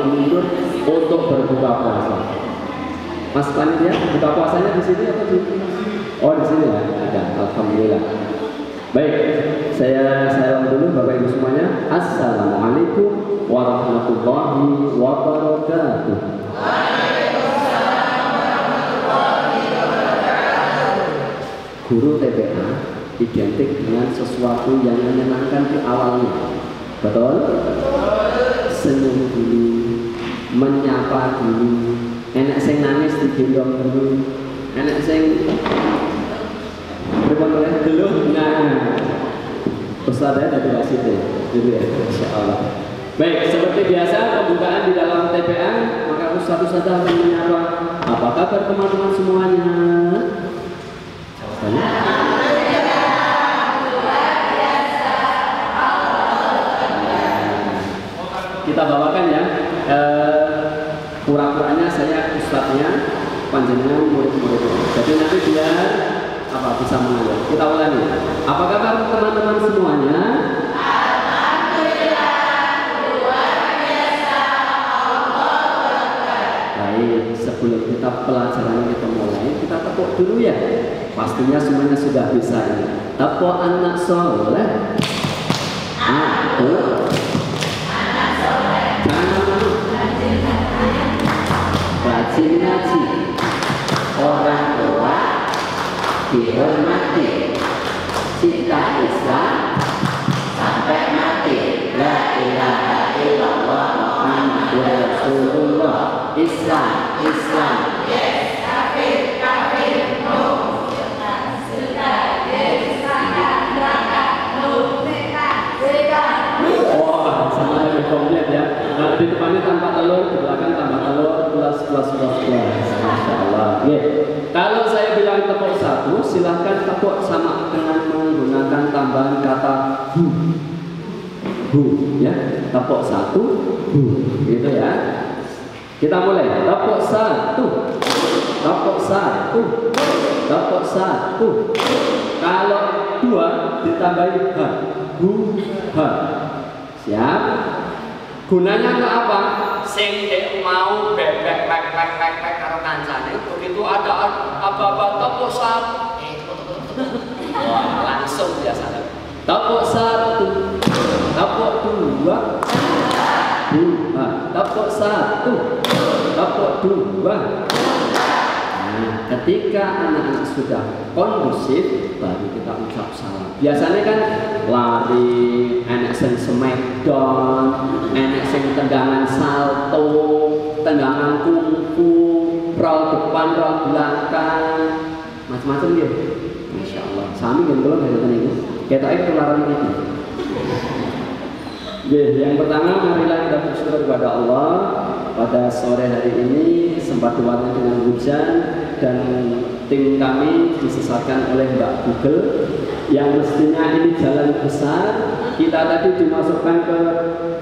waktu mundur untuk berbuka puasa. Mas panitia, buka puasanya di sini atau di? Oh di sini ya, ada. Alhamdulillah. Baik, saya salam dulu Bapak Ibu semuanya. Assalamualaikum warahmatullahi wabarakatuh. Guru TPA identik dengan sesuatu yang menyenangkan di awalnya. Betul? Senyum dulu, menyapa dulu, enak sing nangis digendong dulu, enak sing berpondok dulu. Nah, Ustaznya dari wasit gitu ya, insya Allah. Baik, seperti biasa pembukaan di dalam TPA, maka Ustaz akan menyapa. Apa kabar teman-teman semuanya? Jawabannya? Kita bawakan ya, pura-puranya saya Ustaznya, panjenengan murid-muridnya. Jadi nanti biar bisa mengalir. Kita ulangi. Apa kabar teman-teman semuanya? Alhamdulillah, luar biasa. Baik, sebelum kita pelajaran kita mulai, kita tepuk dulu ya. Pastinya semuanya sudah bisa ini. Tepuk anak soleh. Aku anak soleh. Rajin ngaji. Orang tua dihormati, cinta Islam sampai mati. La ilaha illallah Muhammadur Rasulullah. Islam, Islam. Yes, kafir, kafir. No. Sudah, yes, sana, neraka. No. Setan. Oh, sama lebih komplit ya. Nah, di depannya tanpa telur, di belakang tambah telur, plus. Masya Allah. Yeah. Kalau saya bilang tepuk satu, silahkan tepuk sama dengan menggunakan tambahan kata hu, ya. Tepuk satu, hu, gitu ya. Kita mulai. Tepuk satu, tepuk satu, tepuk satu. Kalau dua ditambahi ha, hu, ha. Siap? Gunanya untuk apa? Sing mau bebek karo kancane begitu ada apa-apa tepuk satu. Wah, langsung biasanya. Tepuk satu, tepuk dua, tepuk satu, tepuk dua. Nah, ketika anak-anak sudah kondusif, baru kita ucap salam. Biasanya kan lari, enek sing smackdown, enek sing tendangan salto, tendangan kungfu, roll depan, roll belakang, macam-macam dia. Masya Allah. Sami yang belum ada ini. Kita ketularan ini. Yang pertama, marilah kita bersyukur kepada Allah pada sore hari ini sempat diwarnai dengan hujan dan tim kami disesatkan oleh Mbak Google yang mestinya ini jalan besar, kita tadi dimasukkan ke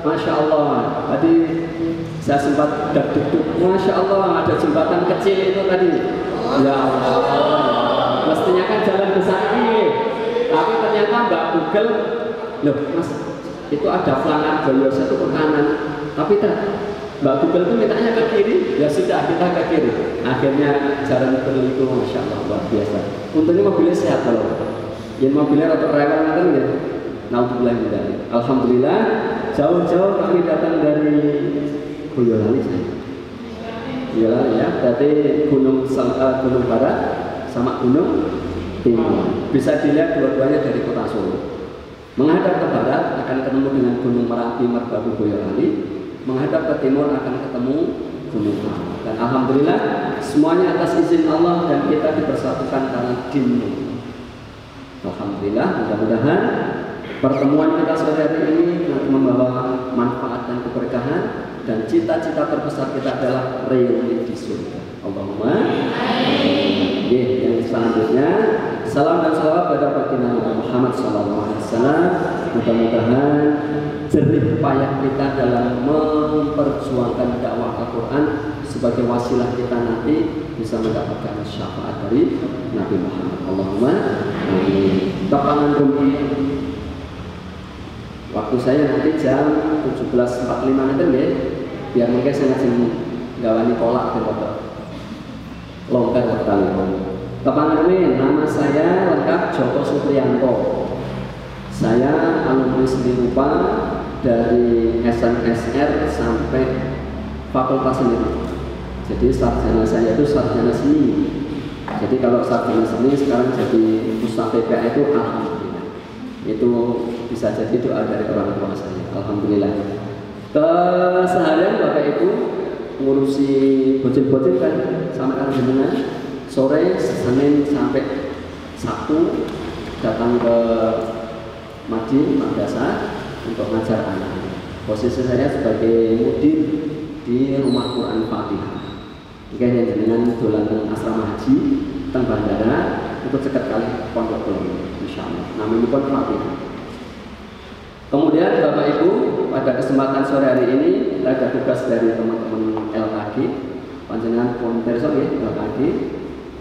Masya Allah. Tadi saya sempat deg-deg, Masya Allah ada jembatan kecil itu tadi. Ya Allah, mestinya kan jalan besar ini, tapi ternyata Mbak Google, loh Mas, itu ada pelanggan Joyosa itu ke kanan, tapi Mbak Google itu mintanya ke kiri, ya sudah kita ke kiri. Akhirnya jalan itu Masya Allah luar biasa. Untungnya mobilnya sehat kalau yang mobilnya atau rewel nanti ya. Alhamdulillah jauh-jauh kami datang dari Boyolali Boyolali ya, berarti Gunung Barat sama Gunung Timur. Bisa dilihat dua-duanya dari kota Solo. Menghadap ke barat akan ketemu dengan Gunung Merapi, Merbabu, Boyolali. Menghadap ke timur akan ketemu Gunung Timur. Dan alhamdulillah semuanya atas izin Allah dan kita dipersatukan karena dinmu. Alhamdulillah, mudah-mudahan pertemuan kita sore hari ini nanti membawa manfaat dan keberkahan dan cita-cita terbesar kita adalah reuni di surga. Allahumma amin. Yang selanjutnya salam dan salawat pada baginda Muhammad SAW. Mudah-mudahan jerih payah kita dalam memperjuangkan dakwah Al-Quran sebagai wasilah kita nanti bisa mendapatkan syafaat dari Nabi Muhammad. Allahumma amin. Tangan bumi. Waktu saya nanti jam 17.45 nanti ya. biar mungkin saya ngajeng gawani kolak ke foto longgar waktu kepanggilnya nama saya lengkap Joko Supriyanto. Saya alumni seni rupa dari SNSR sampai Fakultas Seni. Jadi sarjana saya itu sarjana seni. Jadi kalau sarjana seni sekarang jadi Ustaz TPA itu alhamdulillah. Itu bisa jadi doa dari orang tua saya. Alhamdulillah. Keseharian Bapak Ibu ngurusi bocil-bocil kan sama kan jenengan. Sore Senin sampai Sabtu datang ke Masjid Madrasah untuk mengajar anak. Posisi saya sebagai mudir di Rumah Quran Fatihah. Jika yang dengan dolan asrama haji teng bandara itu cekat kali pondok Peluru, insyaallah. Namanya pun Fatihah. Kemudian Bapak Ibu pada kesempatan sore hari ini kita ada tugas dari teman-teman LKG. Panjenengan pun perso ya LKG.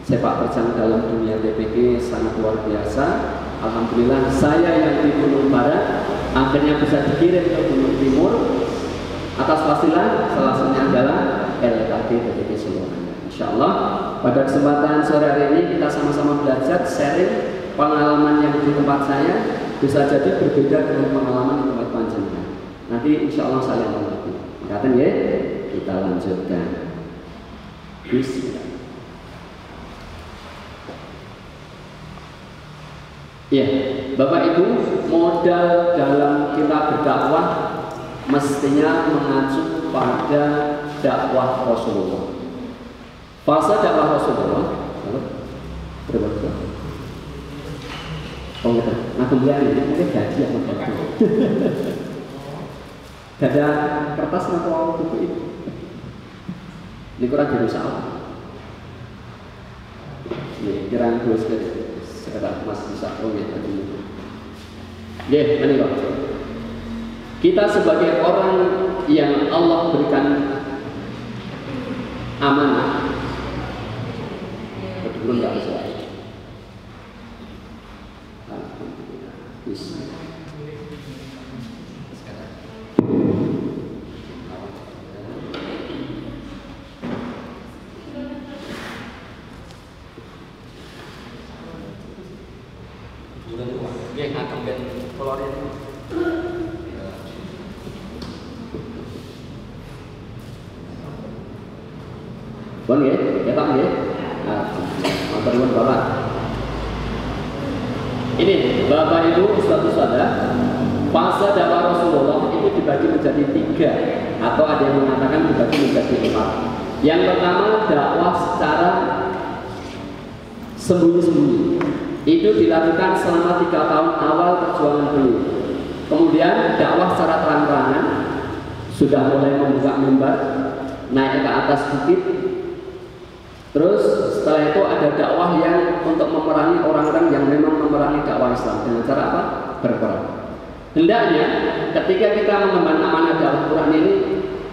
Sepak terjang dalam dunia TPG sangat luar biasa. Alhamdulillah saya yang di Gunung Barat akhirnya bisa dikirim ke Gunung Timur atas wasilah salah satunya adalah LKG TPG seluruhnya. Insyaallah pada kesempatan sore hari ini kita sama-sama belajar sharing pengalaman yang di tempat saya bisa jadi berbeda dengan pengalaman di tempat panjenengan. Nanti insyaallah saya mengerti. Katen ya, kita lanjutkan. Bismillah. Ya, Bapak Ibu, modal dalam kita berdakwah mestinya mengacu pada dakwah Rasulullah. Fase dakwah Rasulullah, berapa? Oh gitu. Nah kemudian ini mungkin gaji apa gaji? Gak ada kertas atau buku ini? Ini kurang dirusak. Ini kiraan dulu sekedar Mas bisa ya tadi. Ya, ini kok. Kita sebagai orang yang Allah berikan amanah, betul nggak sesuai. Alhamdulillah. Bismillah. Bon ya, ketok ya. Motor nuwun Bapak. Ini Bapak Ibu Ustaz-ustazah, fase dakwah Rasulullah itu dibagi menjadi 3 atau ada yang mengatakan dibagi menjadi 4. Yang pertama dakwah secara sembunyi-sembunyi. Itu dilakukan selama 3 tahun awal perjuangan beliau. Kemudian dakwah secara terang-terangan, sudah mulai membuka mimbar, naik ke atas bukit. Terus setelah itu ada dakwah yang untuk memerangi orang-orang yang memang memerangi dakwah Islam dengan cara apa? Berperang. Hendaknya ketika kita mengemban amanah dakwah Quran ini,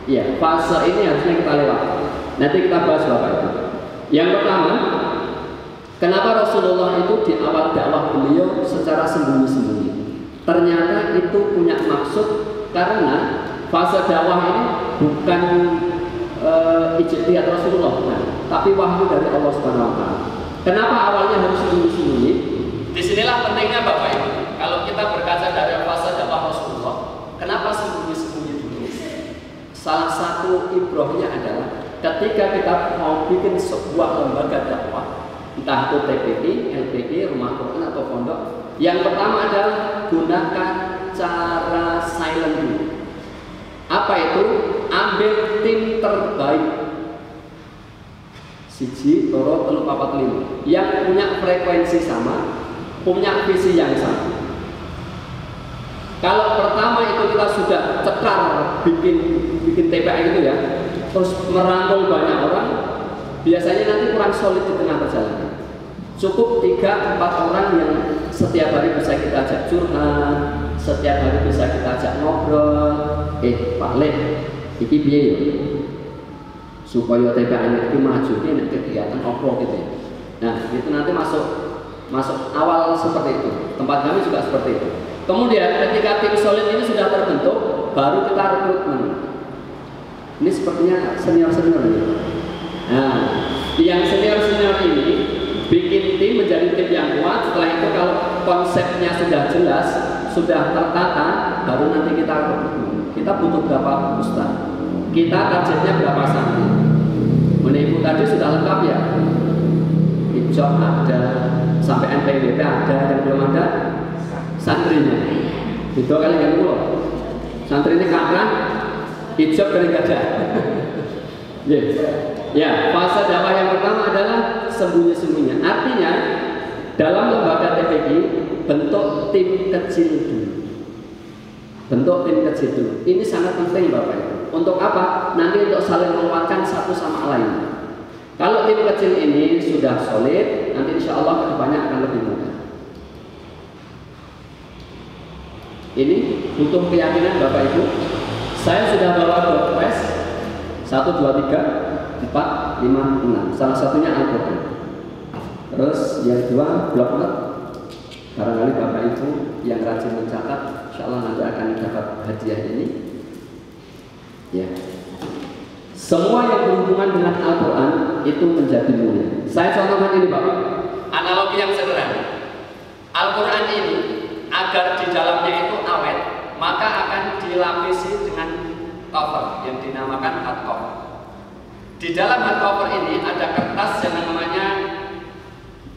ya fase ini harusnya kita lewati. Nanti kita bahas Bapak Ibu. Yang pertama, kenapa Rasulullah itu di awal dakwah beliau secara sembunyi-sembunyi? Ternyata itu punya maksud karena fase dakwah ini bukan ijtihad Rasulullah, tapi wahyu dari Allah Subhanahu wa taala. Kenapa awalnya harus sembunyi-sembunyi? Disinilah pentingnya Bapak Ibu. Kalau kita berkaca dari fase dakwah Rasulullah, kenapa sembunyi-sembunyi dulu? Salah satu ibrohnya adalah ketika kita mau bikin sebuah lembaga dakwah, entah itu TPG, LPG, Rumah Quran atau pondok, yang pertama adalah gunakan cara silent dulu. Apa itu? Ambil tim terbaik. Siji, loro, telu, papat, lima yang punya frekuensi sama, punya visi yang sama. Kalau pertama itu kita sudah cekar bikin TPA itu ya, terus merangkul banyak orang, biasanya nanti kurang solid di tengah perjalanan. Cukup 3-4 orang yang setiap hari bisa kita ajak curhat, setiap hari bisa kita ajak ngobrol. Pak Lek, iki piye yo? Supaya TPA ini maju ini kegiatan oprol gitu ya. Nah, itu nanti masuk awal seperti itu. Tempat kami juga seperti itu. Kemudian ketika tim solid ini sudah terbentuk, baru kita rekrutmen. Ini sepertinya senior-senior ini. Nah, yang senior-senior ini bikin tim menjadi tim yang kuat. Setelah itu kalau konsepnya sudah jelas, sudah tertata, baru nanti kita ketemu. Kita butuh berapa ustaz? Kita targetnya berapa santri? Menipu tadi sudah lengkap ya. Ijab ada, sampai NPWP ada, yang belum ada santrinya. Itu kali yang dulu. Santri ini kapan? Ijab dari gajah. Yes. Ya, fase dakwah yang pertama adalah sembunyi-sembunyi. Artinya dalam lembaga TPQ bentuk tim kecil dulu. Bentuk tim kecil dulu. Ini sangat penting Bapak Ibu. Untuk apa? Nanti untuk saling menguatkan satu sama lain. Kalau tim kecil ini sudah solid, nanti insya Allah kedepannya akan lebih mudah. Ini butuh keyakinan Bapak Ibu. Saya sudah bawa doorpress 1, 2, 3, 4, 5, 6. Salah satunya Al-Quran. Terus yang kedua bloknot. Barangkali Bapak Ibu yang rajin mencatat, insya Allah nanti akan dapat hadiah ini. Ya. Semua yang berhubungan dengan Al-Quran itu menjadi mulia. Saya contohkan ini Bapak, analogi yang sederhana. Al-Quran ini agar di dalamnya itu awet, maka akan dilapisi dengan cover yang dinamakan hardcover. Di dalam hardcover ini ada kertas yang namanya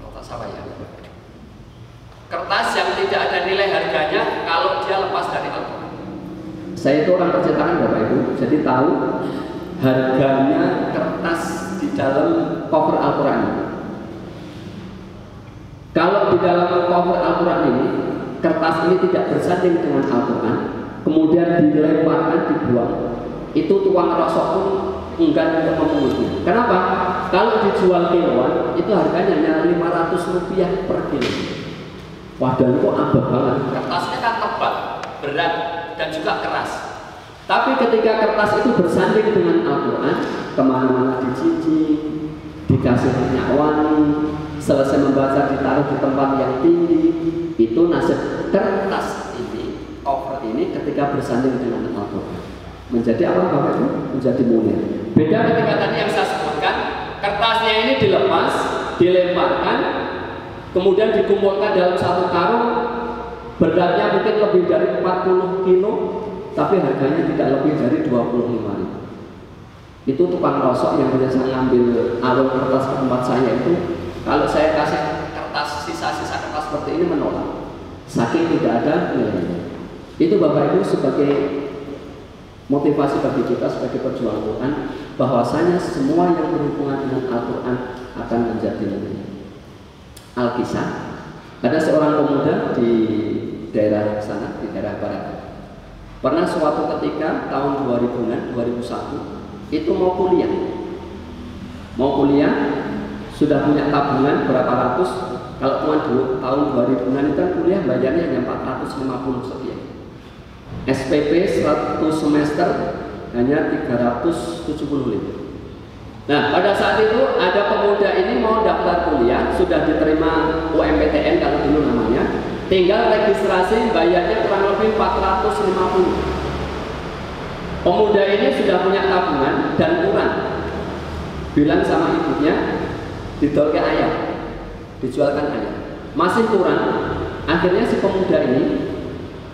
kertas apa ya? Kertas yang tidak ada nilai harganya kalau dia lepas dari Al-Quran. Saya itu orang percetakan Bapak Ibu, jadi tahu harganya kertas di dalam cover Al-Quran. Kalau di dalam cover Al-Quran ini, kertas ini tidak bersanding dengan Al-Quran, kemudian dilemparkan, dibuang, itu tukang rosok pun enggan untuk memungutnya. Kenapa? Kalau dijual kiloan, itu harganya hanya Rp500 per kilo. Wadah itu abad banget. Kertasnya kan tebal, berat, dan juga keras. Tapi ketika kertas itu bersanding dengan Al-Quran, kemana-mana dicicing, dikasih minyak wangi, selesai membaca ditaruh di tempat yang tinggi, itu nasib kertas ini, cover ini ketika bersanding dengan Al-Quran menjadi apa Bapak Ibu? Menjadi mulia. Beda ketika tadi yang saya sebutkan, kertasnya ini dilepas, dilemparkan, kemudian dikumpulkan dalam satu karung, beratnya mungkin lebih dari 40 kilo, tapi harganya tidak lebih dari 25.000. Itu tukang rosok yang biasa ngambil alur kertas ke tempat saya itu, kalau saya kasih kertas, sisa-sisa kertas seperti ini menolak, saking tidak ada nilainya. Itu Bapak Ibu sebagai motivasi bagi kita sebagai pejuang Quran, bahwasanya semua yang berhubungan dengan Al-Quran akan menjadi mulia. Al-Kisah, ada seorang pemuda di daerah sana, di daerah barat. Pernah suatu ketika tahun 2000-an, 2001, itu mau kuliah, sudah punya tabungan berapa ratus. Kalau tuan dulu tahun 2000-an itu kan kuliah bayarnya hanya 450 sekian. SPP 100 semester hanya 375. Nah, pada saat itu ada pemuda ini mau daftar kuliah, sudah diterima UMPTN kalau dulu namanya, tinggal registrasi bayarnya kurang lebih 450. Pemuda ini sudah punya tabungan dan kurang. Bilang sama ibunya, didol ke ayam, dijualkan ayam. Masih kurang. Akhirnya si pemuda ini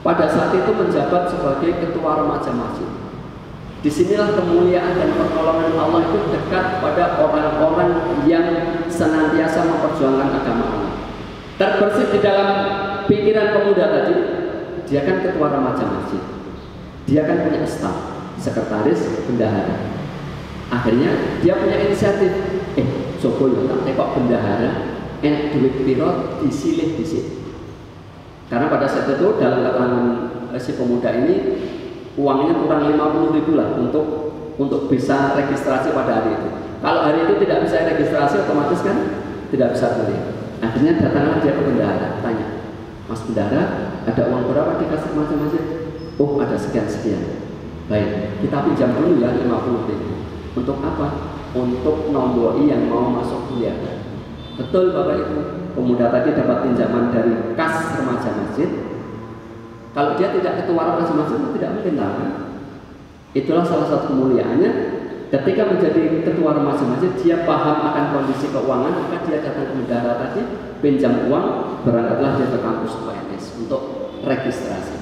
pada saat itu menjabat sebagai ketua remaja masjid. Disinilah kemuliaan dan pertolongan Allah itu dekat pada orang-orang yang senantiasa memperjuangkan agama Allah. Terbersit di dalam pikiran pemuda tadi, dia kan ketua remaja masjid, dia kan punya staf, sekretaris, bendahara. Akhirnya dia punya inisiatif, coba ya tak tekok bendahara, enak duit piro disilih di sini. Karena pada saat itu dalam keterangan si pemuda ini uangnya kurang 50.000 lah untuk bisa registrasi pada hari itu. Kalau hari itu tidak bisa registrasi, otomatis kan tidak bisa kuliah. Akhirnya datanglah dia ke bendahara, tanya, Mas bendahara, ada uang berapa dikasih masing-masing? Oh, ada sekian-sekian. Baik, kita pinjam dulu ya 50.000. Untuk apa? Untuk nomboi yang mau masuk kuliah. Betul Bapak Ibu, pemuda tadi dapat pinjaman dari kas remaja masjid. Kalau dia tidak ketua remaja masjid, tidak mungkin tahu. Itulah salah satu kemuliaannya. Ketika menjadi ketua remaja masjid, dia paham akan kondisi keuangan, maka dia datang ke bendahara tadi, pinjam uang, berangkatlah dia ke kampus PNS untuk registrasi.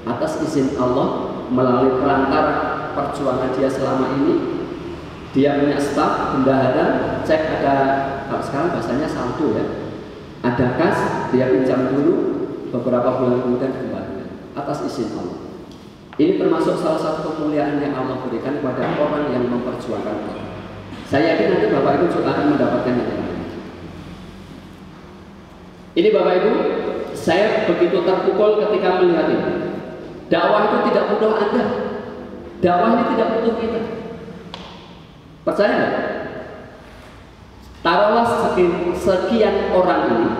Atas izin Allah, melalui perantara perjuangan dia selama ini, dia punya staf, bendahara, cek ada, kalau sekarang bahasanya saldo ya, ada kas, dia pinjam dulu, beberapa bulan kemudian kembali atas izin Allah. Ini termasuk salah satu kemuliaan yang Allah berikan kepada orang yang memperjuangkan Allah. Saya yakin nanti Bapak Ibu juga akan mendapatkan yang lain. Ini Bapak Ibu, saya begitu terpukul ketika melihat ini. Dakwah itu tidak butuh Anda. Dakwah ini tidak butuh kita. Percaya nggak? Taruhlah sekian orang ini,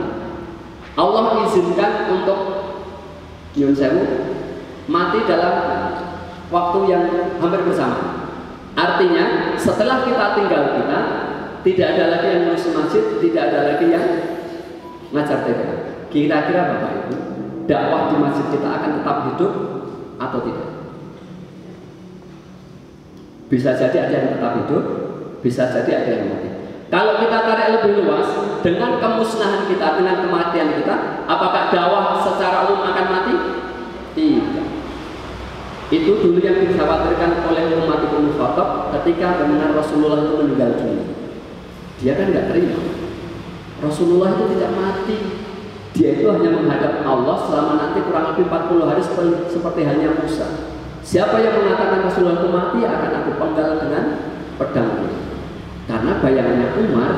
Allah izinkan untuk Yun Sewu mati dalam waktu yang hampir bersama. Artinya setelah kita tinggal kita, tidak ada lagi yang ngurus masjid, tidak ada lagi yang ngajar TK. Kira-kira Bapak Ibu, dakwah di masjid kita akan tetap hidup atau tidak? Bisa jadi ada yang tetap hidup, bisa jadi ada yang mati. Kalau kita tarik lebih luas, dengan kemusnahan kita, dengan kematian kita, apakah dakwah secara umum akan mati? Tidak. Itu dulu yang dikhawatirkan oleh Umar bin Khattab ketika mendengar Rasulullah itu meninggal dunia. Dia kan nggak terima. Rasulullah itu tidak mati. Dia itu hanya menghadap Allah selama nanti kurang lebih 40 hari seperti halnya Musa. Siapa yang mengatakan Rasulullah itu mati akan aku penggal dengan pedang. Karena bayangannya Umar,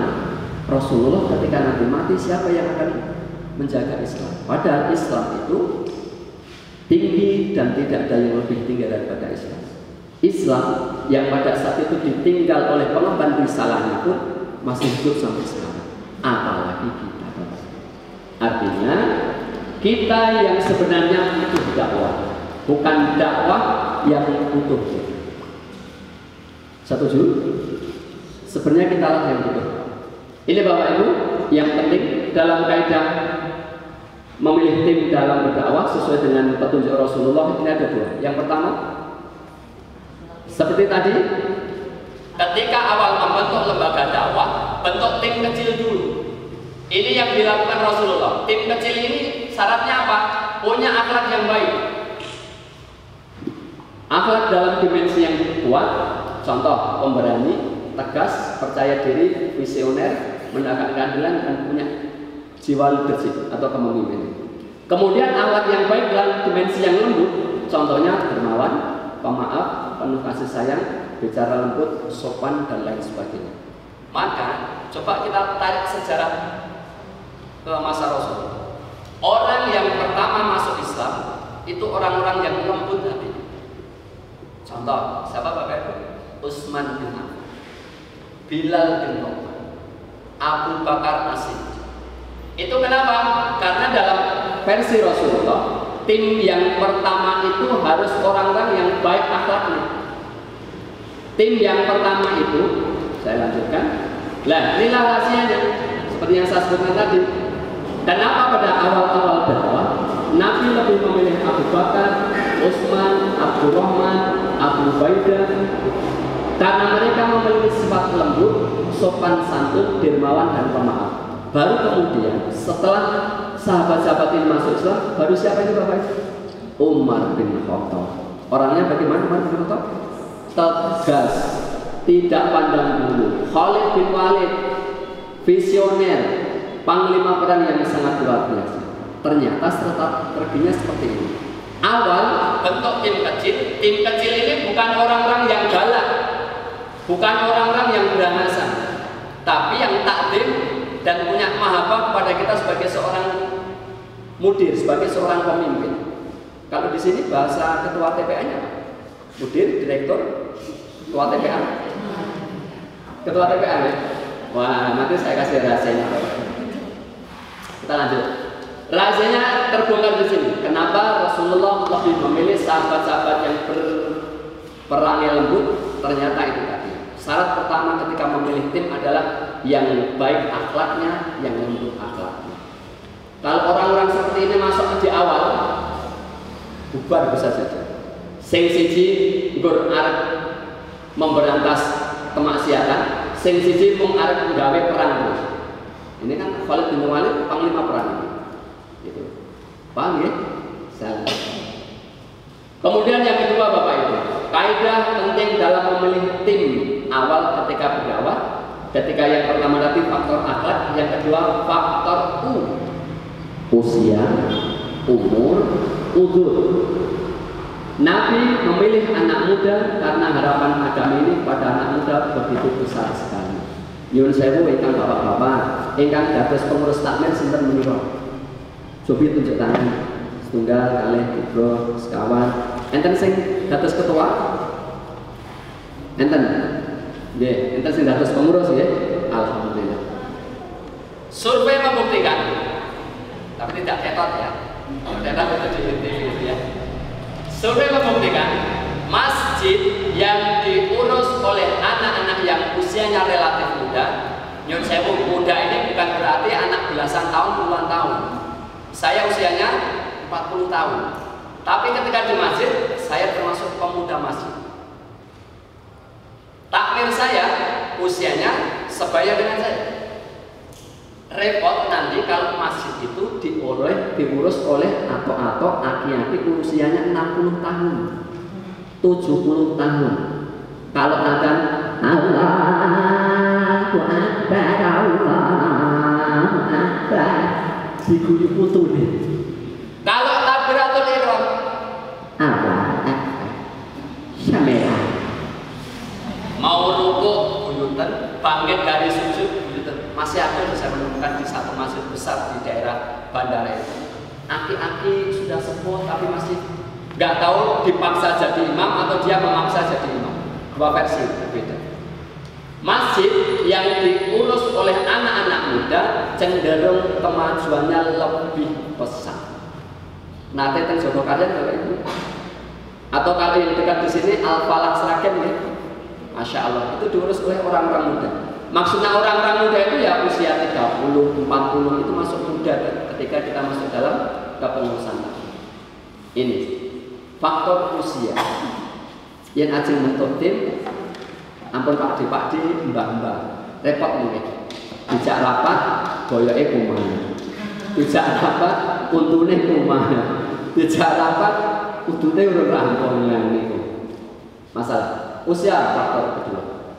Rasulullah ketika nanti mati siapa yang akan menjaga Islam? Padahal Islam itu tinggi dan tidak ada yang lebih tinggi daripada Islam. Islam yang pada saat itu ditinggal oleh pengemban risalahnya pun masih hidup sampai sekarang. Apalagi kita. Artinya kita yang sebenarnya butuh dakwah, bukan dakwah yang butuh. Setuju? Sebenarnya kita lah yang butuh. Ini Bapak Ibu yang penting dalam kaidah memilih tim dalam berdakwah sesuai dengan petunjuk Rasulullah. Ini ada dua. Yang pertama, seperti tadi, ketika awal membentuk lembaga dakwah, bentuk tim kecil dulu. Ini yang dilakukan Rasulullah. Tim kecil ini syaratnya apa? Punya akhlak yang baik. Akhlak dalam dimensi yang kuat, contoh pemberani, tegas, percaya diri, visioner, menegakkan keadilan dan punya jiwa leadership atau kepemimpinan. Kemudian akhlak yang baik dalam dimensi yang lembut, contohnya dermawan, pemaaf, penuh kasih sayang, bicara lembut, sopan dan lain sebagainya. Maka coba kita tarik sejarah ke masa Rasul. Orang yang pertama masuk Islam itu orang-orang yang lembut hati. Contoh, siapa Bapak Ibu? Utsman bin Affan, Bilal bin Rabah, Abu Bakar As-Siddiq. Itu kenapa? Karena dalam versi Rasulullah, tim yang pertama itu harus orang-orang yang baik akhlaknya. Tim yang pertama itu, saya lanjutkan. Lah, inilah rahasianya. Seperti yang saya sebutkan tadi. Kenapa pada awal-awal dakwah Nabi lebih memilih Abu Bakar, Utsman, Abdurrahman, Abu Ubaidah? Karena mereka memiliki sifat lembut, sopan santun, dermawan dan pemaaf. Baru kemudian setelah sahabat-sahabat ini masuk Islam, baru siapa ini Bapak? Umar bin Khattab. Orangnya bagaimana Umar bin Khattab? Tegas, tidak pandang bulu. Khalid bin Walid, visioner, panglima perang yang sangat luar biasa. Ternyata strateginya seperti ini. Awal bentuk tim kecil ini bukan orang-orang yang galak, bukan orang-orang yang beranasan, tapi yang takdim dan punya mahabbah kepada kita sebagai seorang mudir, sebagai seorang pemimpin. Kalau di sini bahasa ketua TPA-nya apa? Mudir, direktur, ketua TPA. Ketua TPA ya? Wah, nanti saya kasih rahasianya. Kita lanjut. Rahasianya terbongkar di sini. Kenapa Rasulullah lebih memilih sahabat-sahabat yang berperangai lembut? Ternyata itu tadi. Syarat pertama ketika memilih tim adalah yang baik akhlaknya, yang lembut akhlaknya. Kalau orang-orang seperti ini masuk di awal, bubar bisa saja. Sing siji nggur arep memberantas kemaksiatan, sing siji mung arep nggawe perang terus. Ini kan Khalid bin Walid panglima perang. Gitu. Paham ya? Kemudian yang kedua Bapak Ibu, kaidah penting dalam memilih tim awal ketika berdakwah. Ketika yang pertama tadi faktor akhlak, yang kedua faktor usia, umur, udzur. Nabi memilih anak muda karena harapan agama ini pada anak muda begitu besar sekali. Nyuwun sewu ingkang bapak-bapak, ingkang dados pengurus takmir sinten menika? Cobi tunjuk tangan. Setunggal, kalih, tiga, sekawan. Enten sing dados ketua? Enten. Nggih, enten sing dados pengurus nggih. Alhamdulillah. Survei membuktikan, tapi tidak ketot ya. Tidak itu di TV ya. Survei membuktikan masjid yang diurus oleh anak-anak yang usianya relatif muda. Nyun sewu, muda ini bukan berarti anak belasan tahun, puluhan tahun. Saya usianya 40 tahun. Tapi ketika di masjid, saya termasuk pemuda masjid. Takmir saya usianya sebaya dengan saya. Repot nanti kalau masjid itu diurus oleh atau aki-aki usianya 60 tahun, 70 tahun. Kalau adzan Allahu Akbar, Allahu Akbar, diguyu putune. Kalau takbiratul ihram Syamera mau rukuk buyutan, bangkit dari sujud buyutan. Masih ada bisa menemukan di satu masjid besar di daerah bandara itu. Aki-aki sudah sepuh tapi masih nggak tahu dipaksa jadi imam atau dia memaksa jadi imam. Dua versi berbeda. Masjid yang diurus oleh anak-anak muda cenderung kemajuannya lebih pesat. Nanti teng Joko kalian Bapak Ibu. Atau kalau yang dekat di sini Al-Falah Sragen ya. Masya Allah, itu diurus oleh orang-orang muda. Maksudnya orang-orang muda itu ya usia 30, 40 itu masuk muda ketika kita masuk dalam kepengurusan. Ini faktor usia. Yang ajeng bentuk tim, ampun Pak D, mbah-mbah, repot mungkin. Dijak rapat, boyoke kumaha. Dijak rapat, untune kumaha. Dijak rapat, udune urung rampung niku. Masalah usia faktor kedua.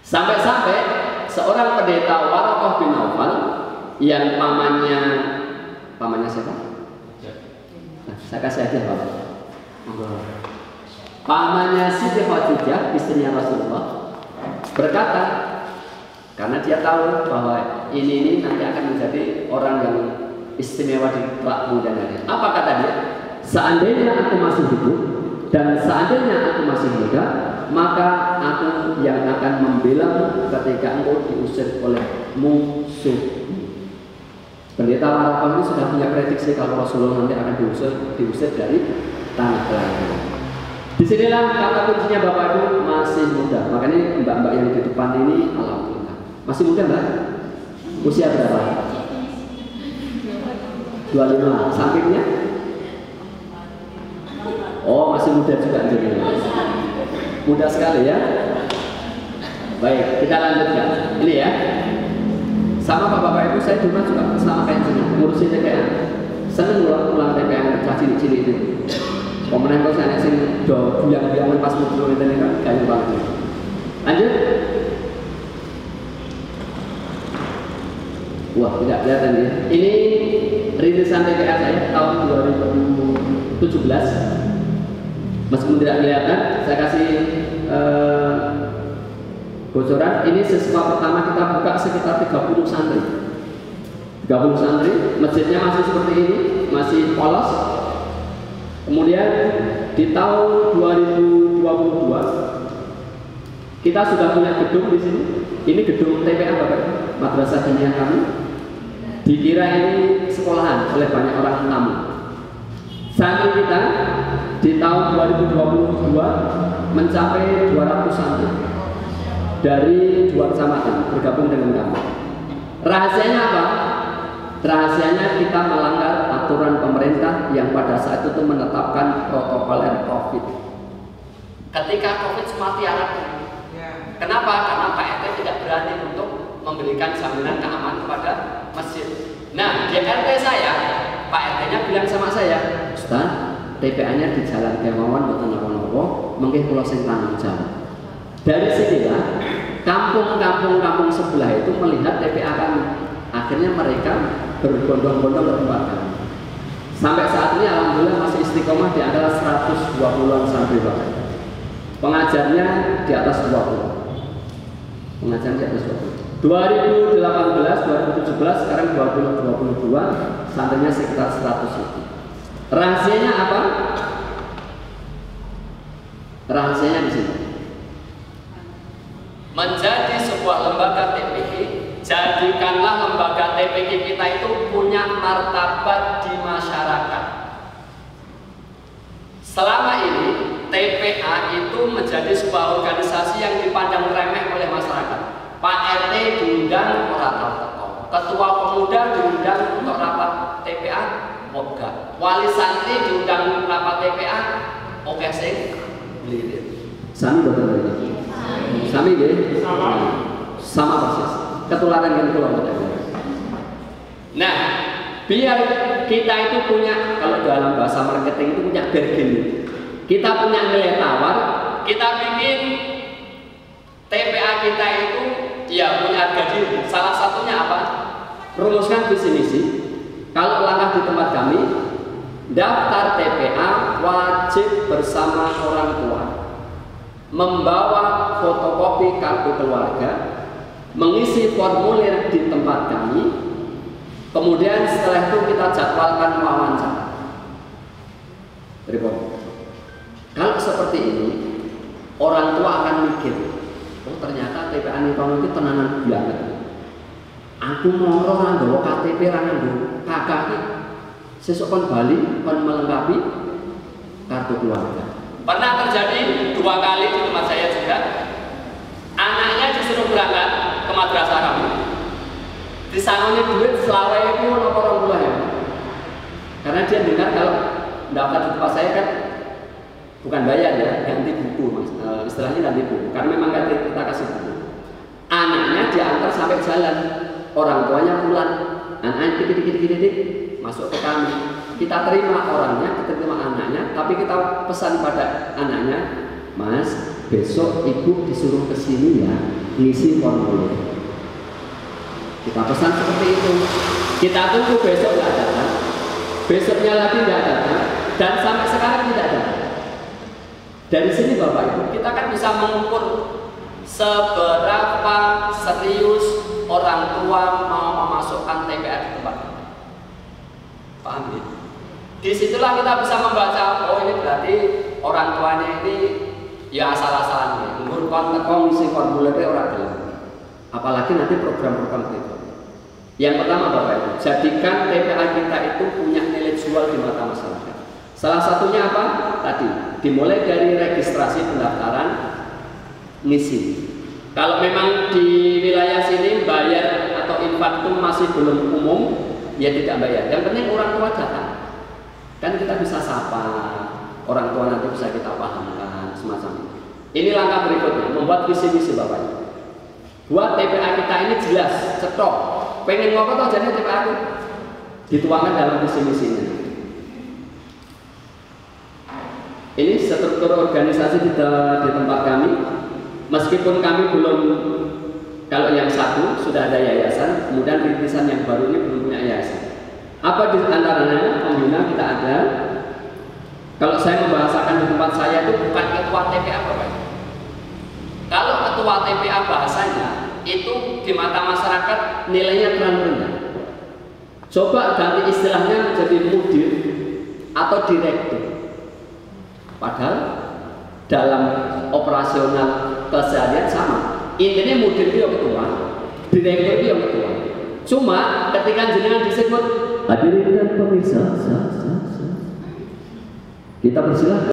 Sampai-sampai seorang pendeta Warokoh bin Naufal yang pamannya siapa? Nah, saya kasih aja Pak. Pamannya Siti Khadijah, istrinya Rasulullah, berkata, karena dia tahu bahwa ini nanti akan menjadi orang yang istimewa di kelak kemudian hari. Apa kata dia? Seandainya aku masih hidup dan seandainya aku masih muda, maka aku yang akan membela ketika engkau diusir oleh musuh. Pendeta Warokoh ini sudah punya prediksi kalau Rasulullah nanti akan diusir dari tanah kelahiran. Disinilah kata kuncinya Bapak Ibu, masih muda. Makanya mbak-mbak yang di depan ini alhamdulillah masih muda Mbak. Usia berapa? 25. Sampingnya? Oh masih muda juga jadi. Mudah sekali ya. Baik, kita lanjutkan. Ini ya. Sama Bapak Ibu, saya juga sama kayak gini, ngurusin TPA. Seneng pulang TPA kerja cilik-cilik itu. Pemenang kau sana sing do buyang-buyangan pas muncul itu kan kayu banget. Lanjut. Wah, tidak kelihatan ya. Ini rilisan TPA saya tahun 2017. Meskipun tidak kelihatan, saya kasih bocoran. Ini siswa pertama kita buka sekitar 30 santri. 30 santri, masjidnya masih seperti ini, masih polos. Kemudian di tahun 2022 kita sudah punya gedung di sini. Ini gedung TPA Bapak, Madrasah Diniyah kami. Dikira ini sekolahan oleh banyak orang tamu. Santri kita di tahun 2022 mencapai 200 santri dari 2 kecamatan bergabung dengan kami. Rahasianya apa? Rahasianya kita melanggar aturan pemerintah yang pada saat itu menetapkan protokol COVID. ketika COVID semua tiarap. Kenapa? Karena Pak RT tidak berani untuk memberikan jaminan keamanan kepada masjid. Nah, di RT saya, Pak RT-nya bilang sama saya, Ustaz, TPA-nya di Jalan Kemauan boten napa-napa, mengke kula sing tanggung jawab. Dari sinilah kampung sebelah itu melihat TPA kami. Akhirnya mereka berbondong-bondong ke tempat kami. Sampai saat ini alhamdulillah masih istiqomah di antara 120-an santri Bapak. Pengajarnya di atas 20. Pengajar di atas 20. 2018, 2017, sekarang 2022, santrinya sekitar 100 lebih. Rahasianya apa? Rahasianya di sini. Menjadi sebuah lembaga TPQ, jadikanlah lembaga TPQ kita itu punya martabat di masyarakat. Selama ini TPA itu menjadi sebuah organisasi yang dipandang remeh oleh masyarakat. Pak RT diundang orang teko, ketua pemuda diundang untuk rapat TPA, moga. Wali santri diundang rapat TPA, oke sing lirik. Sami betul ini. Sami nggih? Sama persis. Ketularan dengan keluarga. Nah, biar kita itu punya, kalau dalam bahasa marketing itu punya bargaining. Kita punya nilai tawar, kita bikin TPA kita itu ya punya harga diri. Salah satunya apa? Rumuskan visi misi. Kalau langkah di tempat kami, daftar TPA wajib bersama orang tua, membawa fotokopi kartu keluarga, mengisi formulir di tempat kami, kemudian setelah itu kita jadwalkan wawancara. Report. Kalau seperti ini, orang tua akan mikir, oh ternyata TPA Nipono itu tenanan banget. Aku mau orang bawa KTP rangan do, kakak sesuk kon bali kon melengkapi kartu keluarga. Pernah terjadi 2 kali di tempat saya juga. Anaknya disuruh berangkat ke madrasah kami. Disangoni duit selawai itu nopo 20 ya. Karena dia dengar kalau daftar di tempat saya kan bukan bayar ya, ganti buku mas. Istilahnya ganti buku. Karena memang kita kasih buku. Anaknya diantar sampai jalan, orang tuanya pulang. Anaknya dikit-dikit masuk ke kami. Kita terima orangnya, kita terima anaknya, tapi kita pesan pada anaknya, Mas, besok ibu disuruh ke sini ya, ngisi formulir. Kita pesan seperti itu. Kita tunggu besok nggak datang, besoknya lagi nggak datang, dan sampai sekarang tidak datang. Dari sini Bapak Ibu, kita kan bisa mengukur seberapa serius orang tua mau memasukkan TPA di tempat. Paham ya? Disitulah kita bisa membaca, oh ini berarti orang tuanya ini ya asal-asalan, ngurukkan tekong isi formulirnya orang gelap. Apalagi nanti program-program itu. Yang pertama Bapak Ibu, jadikan TPA kita itu punya nilai jual di mata masyarakat. Salah satunya apa? Tadi dimulai dari registrasi pendaftaran ngisi. Kalau memang di wilayah sini bayar atau infak itu masih belum umum, ya tidak bayar. Yang penting orang tua datang. Kan kita bisa sapa, orang tua nanti bisa kita pahamkan semacam itu. Ini langkah berikutnya, membuat visi misi Bapak Ibu. Buat TPA kita ini jelas, cetok. Pengen ngapa toh jadi TPA itu dituangkan dalam visi misinya. Ini struktur organisasi di tempat kami. Meskipun kami belum, kalau yang satu sudah ada yayasan, kemudian rintisan yang baru ini belum punya yayasan. Apa di antaranya pembina kita ada. Kalau saya membahasakan di tempat saya itu bukan ketua TPA Bapak. Kalau ketua TPA bahasanya itu di mata masyarakat nilainya terlalu rendah. Coba ganti istilahnya menjadi mudir atau direktur. Padahal dalam operasional keseharian sama. Intinya mudir itu yang ketua, direktur itu yang ketua. Cuma ketika jenengan disebut hadirin dan pemirsa, kita persilahkan.